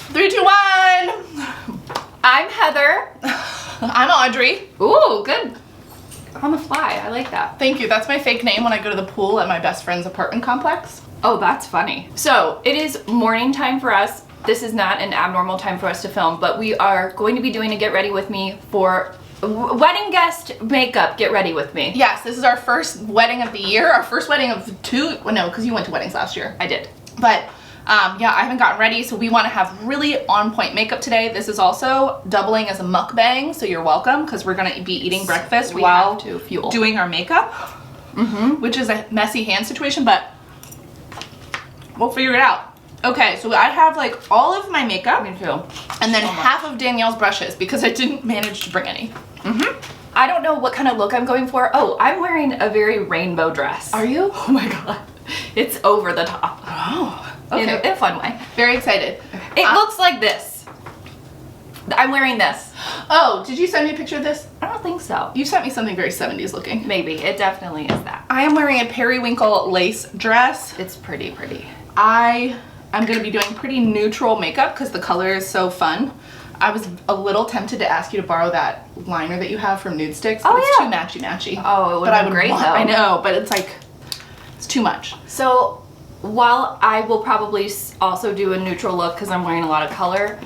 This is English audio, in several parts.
3, 2, 1. I'm Heather. I'm Audrey. Ooh, good. On the fly. I like that. Thank you. That's my fake name when I go to the pool at my best friend's apartment complex. Oh, that's funny. So it is morning time for us. This is not an abnormal time for us to film, but we are going to be doing a get ready with me for wedding guest makeup. Get ready with me. Yes, this is our first wedding of the year. Our first wedding of 2. Well, no, because you went to weddings last year. I did. But yeah, I haven't gotten ready, so we want to have really on point makeup today. This is also doubling as a mukbang, so you're welcome, because we're going to be eating breakfast while doing our makeup, which is a messy hand situation, but we'll figure it out. Okay, so I have like all of my makeup. Me too. And then half of Danielle's brushes because I didn't manage to bring any. I don't know what kind of look I'm going for. Oh, I'm wearing a very rainbow dress. Are you? Oh my god. It's over the top. Oh, okay. In a fun way. Very excited. It looks like this. I'm wearing this. Oh, did you send me a picture of this? I don't think so. You sent me something very 70s looking. Maybe. It definitely is that. I am wearing a periwinkle lace dress. It's pretty. I'm going to be doing pretty neutral makeup because the color is so fun. I was a little tempted to ask you to borrow that liner that you have from Nude Sticks, but it's too matchy-matchy. Oh, it would have been great though. I know, but it's like, it's too much. So, while I will probably also do a neutral look because I'm wearing a lot of color,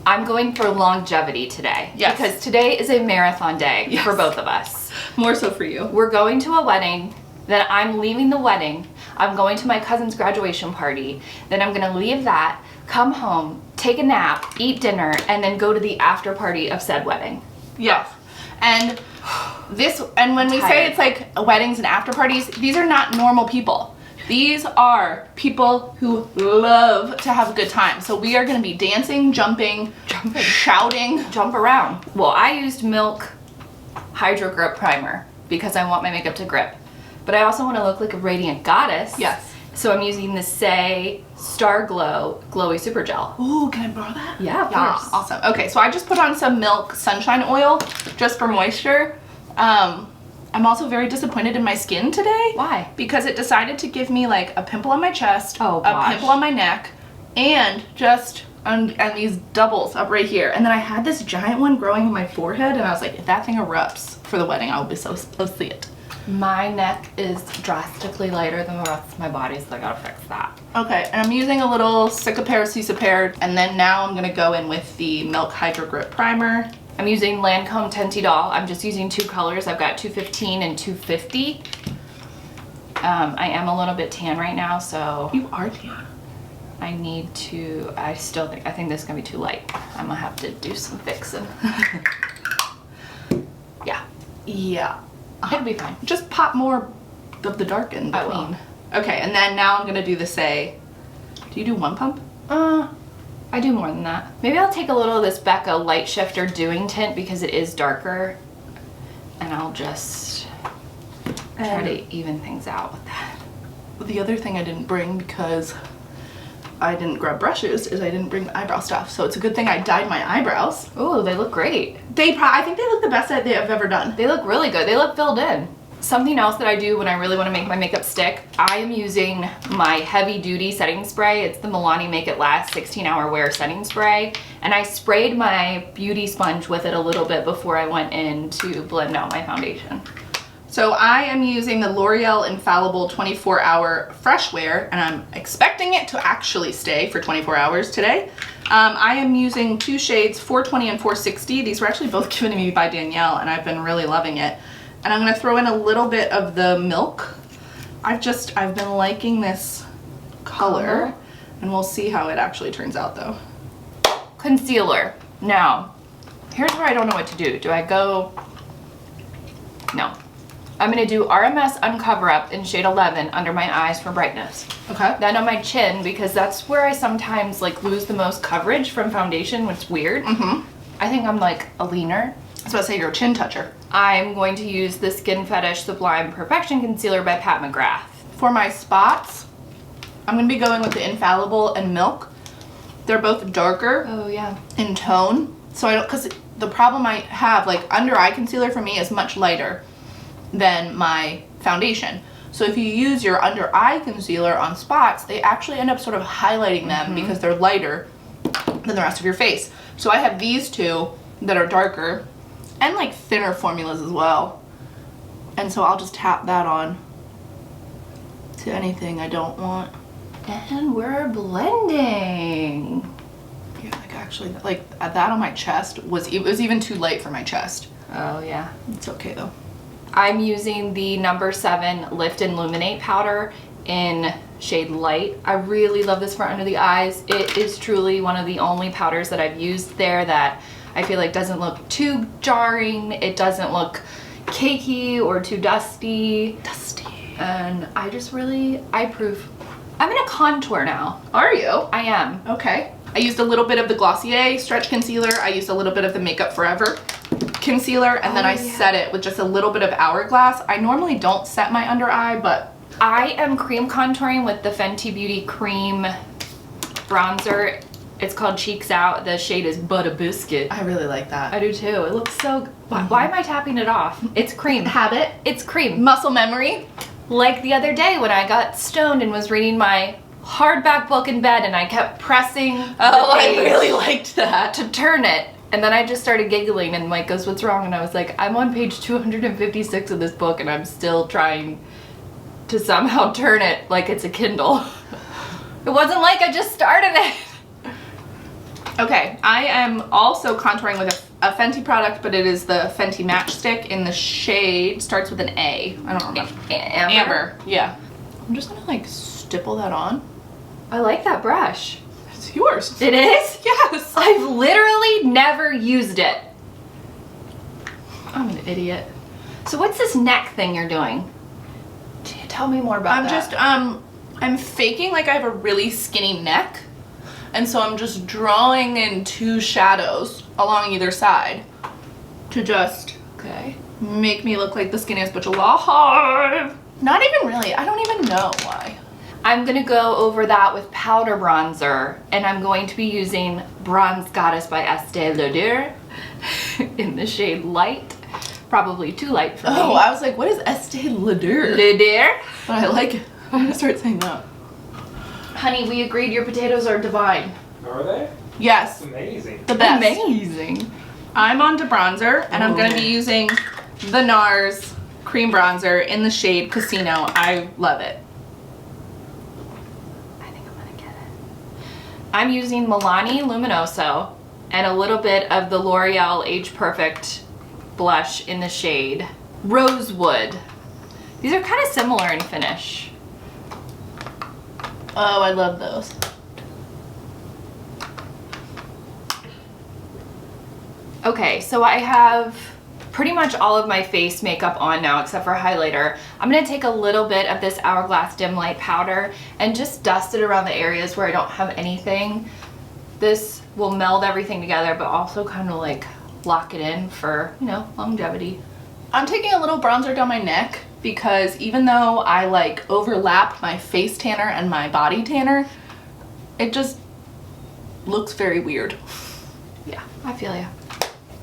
I'm going for longevity today. Yes. Because today is a marathon day for both of us. More so for you. We're going to a wedding, then I'm leaving the wedding, I'm going to my cousin's graduation party, then I'm gonna leave that, come home, take a nap, eat dinner, and then go to the after party of said wedding. Yes. And when we say it's like weddings and after parties, these are not normal people. These are people who love to have a good time. So we are gonna be dancing, jumping, shouting. Jump around. Well, I used Milk Hydro Grip Primer because I want my makeup to grip. But I also want to look like a radiant goddess. Yes. So I'm using the Say Star Glow Glowy Super Gel. Ooh, can I borrow that? Yeah, of course. Awesome. Okay, so I just put on some Milk Sunshine Oil just for moisture. I'm also very disappointed in my skin today. Why? Because it decided to give me like a pimple on my chest, a pimple on my neck, and just and these doubles up right here. And then I had this giant one growing on my forehead, and I was like, if that thing erupts for the wedding, I'll be so supposed to see it. My neck is drastically lighter than the rest of my body, so I gotta fix that. Okay, and I'm using a little Cicapair, and then now I'm gonna go in with the Milk Hydro Grip Primer. I'm using Lancome Tenti Doll. I'm just using 2 colors. I've got 215 and 250. I am a little bit tan right now, so You are tan. I need to, I think this is gonna be too light. I'm gonna have to do some fixing. Yeah. It'll be fine. Just pop more of the dark in between. I will. Okay, and then now I'm gonna do the Say. Do you do 1 pump? I do more than that. Maybe I'll take a little of this Becca Light Shifter Doing Tint because it is darker, and I'll just try to even things out with that. The other thing I didn't bring because I didn't grab brushes is I didn't bring eyebrow stuff. So it's a good thing I dyed my eyebrows. Ooh, they look great. I think they look the best that they have ever done. They look really good. They look filled in. Something else that I do when I really want to make my makeup stick, I am using my heavy duty setting spray. It's the Milani Make It Last 16-hour wear setting spray. And I sprayed my beauty sponge with it a little bit before I went in to blend out my foundation. So I am using the L'Oreal Infallible 24-hour Fresh Wear, and I'm expecting it to actually stay for 24 hours today. I am using 2 shades, 420 and 460. These were actually both given to me by Danielle, and I've been really loving it. And I'm gonna throw in a little bit of the Milk. I've been liking this color, and we'll see how it actually turns out though. Concealer. Now, here's where I don't know what to do. Do I go? No. I'm gonna do RMS Uncover Up in shade 11 under my eyes for brightness. Okay. Then on my chin, because that's where I sometimes like lose the most coverage from foundation, which is weird. I think I'm like a leaner. I was about to say you're a chin toucher. I'm going to use the Skin Fetish Sublime Perfection Concealer by Pat McGrath. For my spots, I'm gonna be going with the Infallible and Milk. They're both darker in tone. So I don't, because the problem I have, like under eye concealer for me is much lighter than my foundation. So if you use your under eye concealer on spots, they actually end up sort of highlighting them because they're lighter than the rest of your face. So I have these two that are darker and like thinner formulas as well. And so I'll just tap that on to anything I don't want. And we're blending. Yeah, like actually, like that on my chest it was even too light for my chest. Oh yeah. It's okay though. I'm using the number 7 Lift and Illuminate powder in shade Light. I really love this for under the eyes. It is truly one of the only powders that I've used there that I feel like doesn't look too jarring. It doesn't look cakey or too dusty. And I just really, I approve. I'm gonna contour now. Are you? I am. Okay. I used a little bit of the Glossier Stretch Concealer. I used a little bit of the Makeup Forever concealer, and then I set it with just a little bit of Hourglass. I normally don't set my under eye, but I am cream contouring with the Fenty Beauty Cream bronzer. It's called Cheeks Out. The shade is Butter Biscuit. I really like that. I do too. It looks so... Why am I tapping it off? It's cream. Habit. It's cream. Muscle memory. Like the other day when I got stoned and was reading my hardback book in bed and I kept pressing the I page really liked that. to turn it. And then I just started giggling and Mike goes, what's wrong? And I was like, I'm on page 256 of this book and I'm still trying to somehow turn it like it's a Kindle. It wasn't like I just started it. Okay, I am also contouring with a Fenty product, but it is the Fenty Matchstick in the shade, starts with an A. I don't remember. Amber. Yeah. I'm just gonna like stipple that on. I like that brush. It's yours. It is? Yes. I've literally never used it. I'm an idiot. So what's this neck thing you're doing? Tell me more about that. I'm faking like I have a really skinny neck. And so I'm just drawing in 2 shadows along either side to just make me look like the skinniest bitch alive. Not even really. I don't even know why. I'm gonna go over that with powder bronzer, and I'm going to be using Bronze Goddess by Estee Lauder in the shade Light. Probably too light for me. Oh, I was like, what is Estee Lauder? Lauder? But I like it. I'm gonna start saying that. Honey, we agreed your potatoes are divine. Are they? Yes. It's amazing. The best. Amazing. I'm on to bronzer, and I'm gonna be using the NARS cream bronzer in the shade Casino. I love it. I think I'm gonna get it. I'm using Milani Luminoso and a little bit of the L'Oreal Age Perfect blush in the shade Rosewood. These are kind of similar in finish. Oh, I love those. Okay, so I have pretty much all of my face makeup on now except for highlighter. I'm gonna take a little bit of this Hourglass Dim Light powder and just dust it around the areas where I don't have anything. This will meld everything together but also kind of like lock it in for, you know, longevity. I'm taking a little bronzer down my neck because even though I like overlap my face tanner and my body tanner, it just looks very weird. Yeah, I feel ya.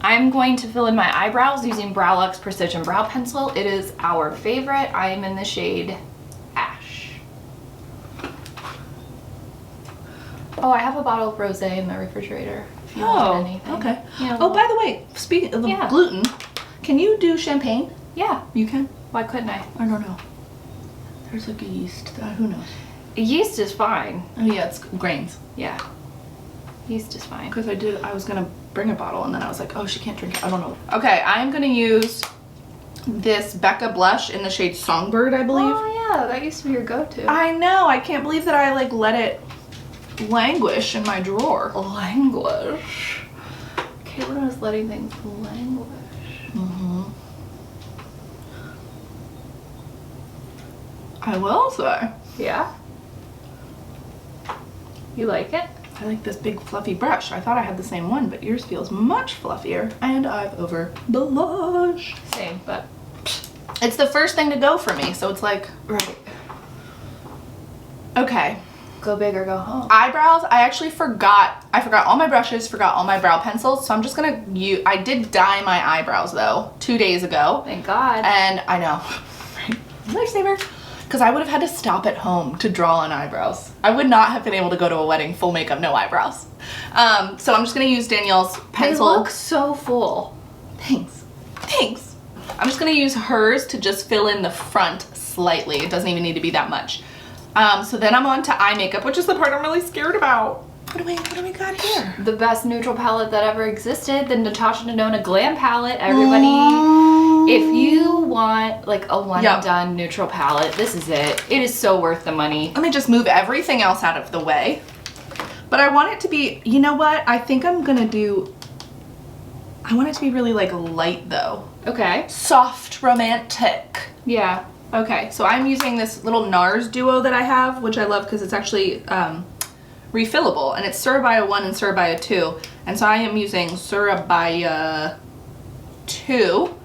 I'm going to fill in my eyebrows using Browlux Precision Brow Pencil. It is our favorite. I am in the shade Ash. Oh, I have a bottle of rosé in the refrigerator. If you want anything. Okay. Yeah, Oh, by the way, speaking of the gluten, can you do champagne? Yeah. You can? Why couldn't I? I don't know. There's like a yeast. Who knows? Yeast is fine. Oh yeah, it's grains. Yeah. Yeast is fine. Because I was gonna bring a bottle and then I was like, oh, she can't drink it. I don't know. Okay, I'm gonna use this Becca blush in the shade Songbird, I believe. Oh yeah, that used to be your go-to. I know. I can't believe that I like let it languish in my drawer. Languish. Caitlin is letting things languish. Mm-hmm. I will say. Yeah? You like it? I like this big fluffy brush. I thought I had the same one, but yours feels much fluffier. And I've over blush. Same, but it's the first thing to go for me, so it's like, right. Okay. Go big or go home. Eyebrows, I forgot all my brushes, forgot all my brow pencils, so I'm just gonna use, I did dye my eyebrows though 2 days ago. Thank God. And I know, lifesaver. Because I would have had to stop at home to draw on eyebrows. I would not have been able to go to a wedding full makeup, no eyebrows. So I'm just going to use Danielle's pencil. They look so full. Thanks. Thanks. I'm just going to use hers to just fill in the front slightly. It doesn't even need to be that much. So then I'm on to eye makeup, which is the part I'm really scared about. What do we got here? The best neutral palette that ever existed, the Natasha Denona Glam palette. Everybody, if you want like a one and done neutral palette, this is it. It is so worth the money. Let me just move everything else out of the way. But I want it to be, you know what? I think I'm gonna do, I want it to be really like light though. Okay. Soft romantic. Yeah. Okay, so I'm using this little NARS duo that I have, which I love because it's actually refillable, and it's Surabaya 1 and Surabaya 2. And so I am using Surabaya 2,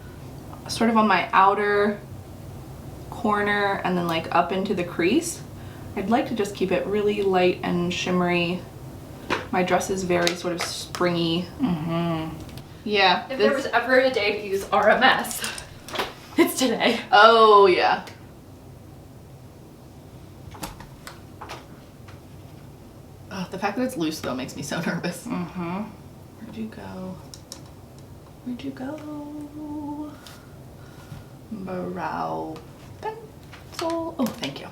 sort of on my outer corner and then like up into the crease. I'd like to just keep it really light and shimmery. My dress is very sort of springy. Yeah. If there was ever a day to use RMS, it's today. Oh, yeah. Oh, the fact that it's loose, though, makes me so nervous. Where'd you go? Where'd you go? Brow pencil. Oh, thank you.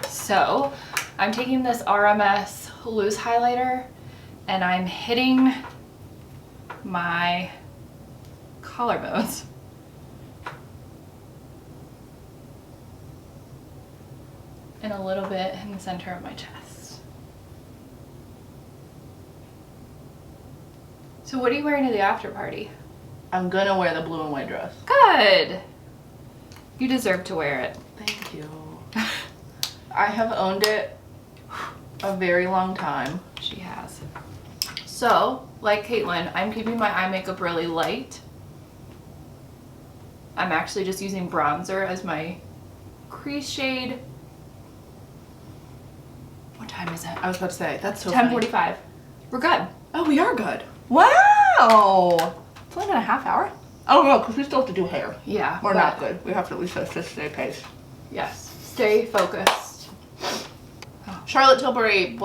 So, I'm taking this RMS loose highlighter, and I'm hitting my collarbones. And a little bit in the center of my chest. So what are you wearing to the after party? I'm gonna wear the blue and white dress. Good. You deserve to wear it. Thank you. I have owned it a very long time. She has. So, like Caitlin, I'm keeping my eye makeup really light. I'm actually just using bronzer as my crease shade. What time is it? I was about to say, that's so 10:45. We're good. Oh, we are good. Wow! It's only been a half hour? Oh no, because we still have to do hair. Yeah. We're not good. We have to at least just stay paced. Yes. Stay focused. Charlotte Tilbury,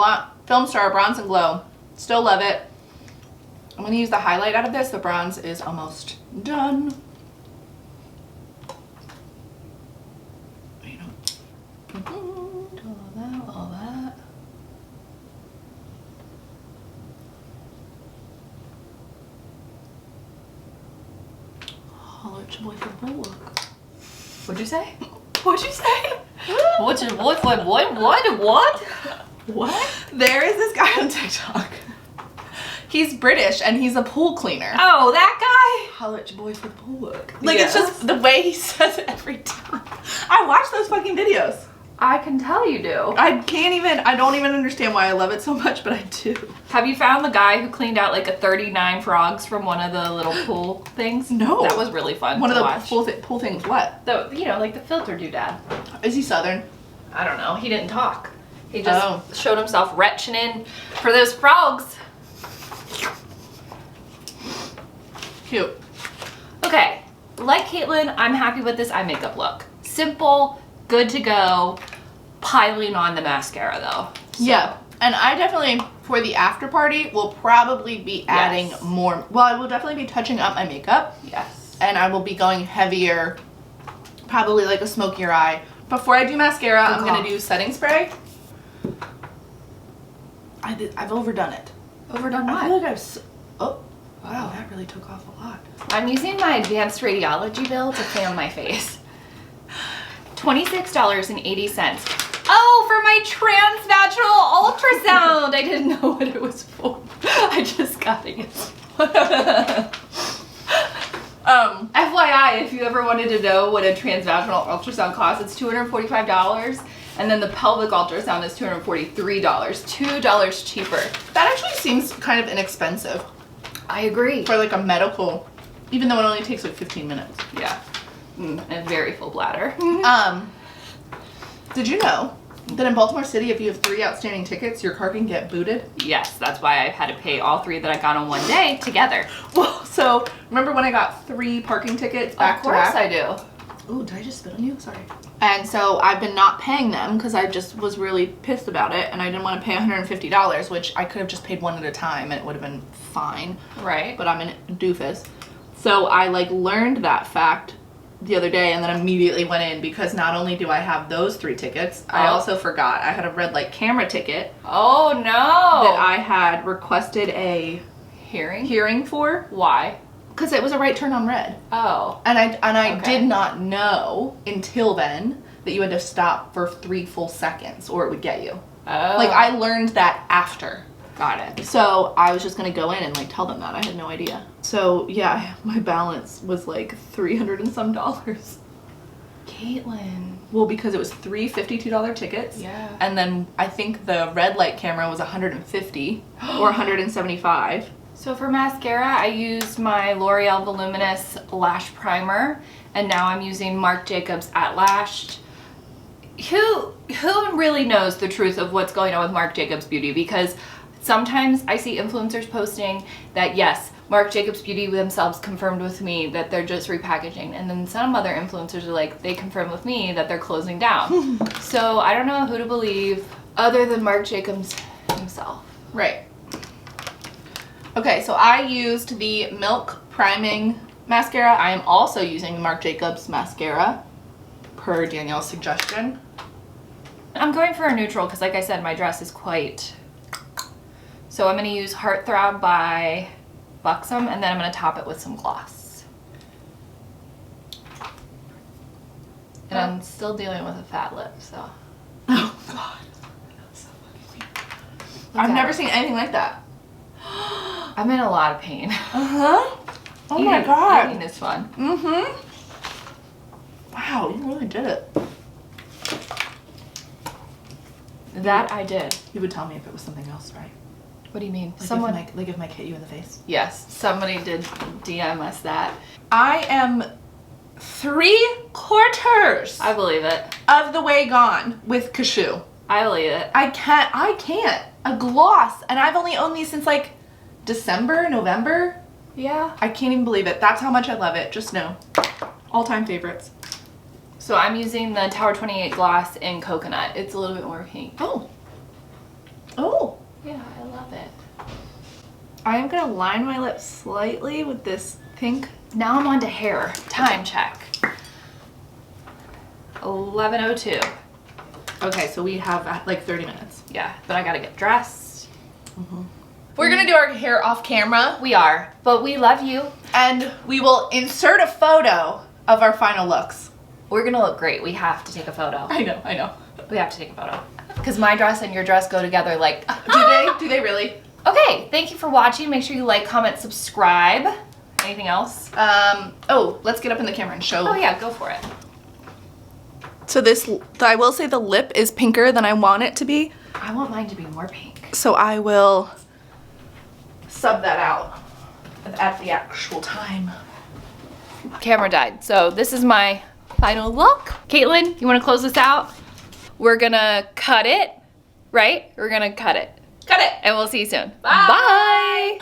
film star, Bronze and Glow. Still love it. I'm going to use the highlight out of this. The bronze is almost done. You know. All that. Holla at your boy for the bulwark. What'd you say? What'd you say? What's your boyfriend? What? What? There is this guy on TikTok. He's British and he's a pool cleaner. Oh, that guy? Holla at your boy for the pool work. Like, Yes. it's just the way he says it every time. I watch those fucking videos. I can tell you do. I don't even understand why I love it so much, but I do. Have you found the guy who cleaned out like a 39 frogs from one of the little pool things? No. That was really fun One to of the watch. pool things, what? The, you know, like the filter doodad. Is he Southern? I don't know. He didn't talk. He just showed himself retching in for those frogs. Cute. Okay, like Caitlin, I'm happy with this eye makeup look. Simple, good to go, piling on the mascara though. So. Yeah, and I definitely, for the after party, will probably be adding more. Well, I will definitely be touching up my makeup. Yes. And I will be going heavier, probably like a smokier eye. Before I do mascara, I'm going to do setting spray. I've overdone it. Overdone what? I feel like oh, wow, that really took off a lot. I'm using my advanced radiology bill to fan my face. $26.80. Oh, for my transvaginal ultrasound. I didn't know what it was for. I just got it. FYI, if you ever wanted to know what a transvaginal ultrasound costs, it's $245. And then the pelvic ultrasound is $243. $2 cheaper. That actually seems kind of inexpensive I agree. for like a medical, even though it only takes like 15 minutes. Yeah. And very full bladder. Did you know that in Baltimore City, if you have 3 outstanding tickets, your car can get booted? Yes, that's why I had to pay all 3 that I got on one day together. Well, so remember when I got 3 parking tickets back to back? Of course I do. Ooh, did I just spit on you? Sorry. And so I've been not paying them because I just was really pissed about it, and I didn't want to pay $150, which I could have just paid one at a time and it would have been fine. Right. But I'm a doofus. So I like learned that fact the other day and then immediately went in because not only do I have those 3 tickets, I also forgot I had a red light camera ticket. Oh no. That I had requested a hearing for. Why? Because it was a right turn on red. Oh. And I Okay. did not know until then that you had to stop for 3 full seconds or it would get you. Oh. Like I learned that after. Got it. So I was just gonna go in and like tell them that. I had no idea. So yeah, my balance was like $300 and some. Caitlin. Well, because it was 3 $52 tickets. Yeah. And then I think the red light camera was $150 or 175. So for mascara, I used my L'Oreal Voluminous Lash Primer, and now I'm using Marc Jacobs At Lashed. Who really knows the truth of what's going on with Marc Jacobs Beauty? Because sometimes I see influencers posting that yes, Marc Jacobs Beauty themselves confirmed with me that they're just repackaging, and then some other influencers are like, they confirmed with me that they're closing down. So I don't know who to believe other than Marc Jacobs himself. Right. Okay, so I used the Milk Priming Mascara. I am also using Marc Jacobs mascara per Danielle's suggestion. I'm going for a neutral because like I said, my dress is quite... So I'm going to use Heartthrob by Buxom, and then I'm going to top it with some gloss. And I'm still dealing with a fat lip, so... Oh, God. That was so fucking weird. I've never seen anything like that. I'm in a lot of pain. Uh-huh. Oh my God. Eating is fun. Mm-hmm. Wow, you really did it. That I did. You would tell me if it was something else, right? What do you mean? Like Someone... if Mike hit you in the face. Yes, somebody did DM us that. I am 3/4 I believe it. of the way gone with Kashu. I believe it. I can't. A gloss. And I've only owned these since like December, November. Yeah. I can't even believe it. That's how much I love it. Just know. All-time favorites. So I'm using the Tower 28 gloss in Coconut. It's a little bit more pink. Oh. Oh. Yeah, I love it. I am going to line my lips slightly with this pink. Now I'm on to hair. Time check. 11:02. Okay, so we have like 30 minutes. Yeah, but I gotta get dressed. We're going to do our hair off camera. We are, but we love you. And we will insert a photo of our final looks. We're gonna look great. We have to take a photo. I know. We have to take a photo. Because my dress and your dress go together like... Do they really? Okay, thank you for watching. Make sure you like, comment, subscribe. Anything else? Oh, let's get up in the camera and show. Oh yeah, go for it. So I will say the lip is pinker than I want it to be. I want mine to be more pink. So I will sub that out at the actual time. Camera died. So this is my final look. Caitlin, you want to close this out? We're gonna cut it, right? We're gonna cut it. Cut it. And we'll see you soon. Bye. Bye.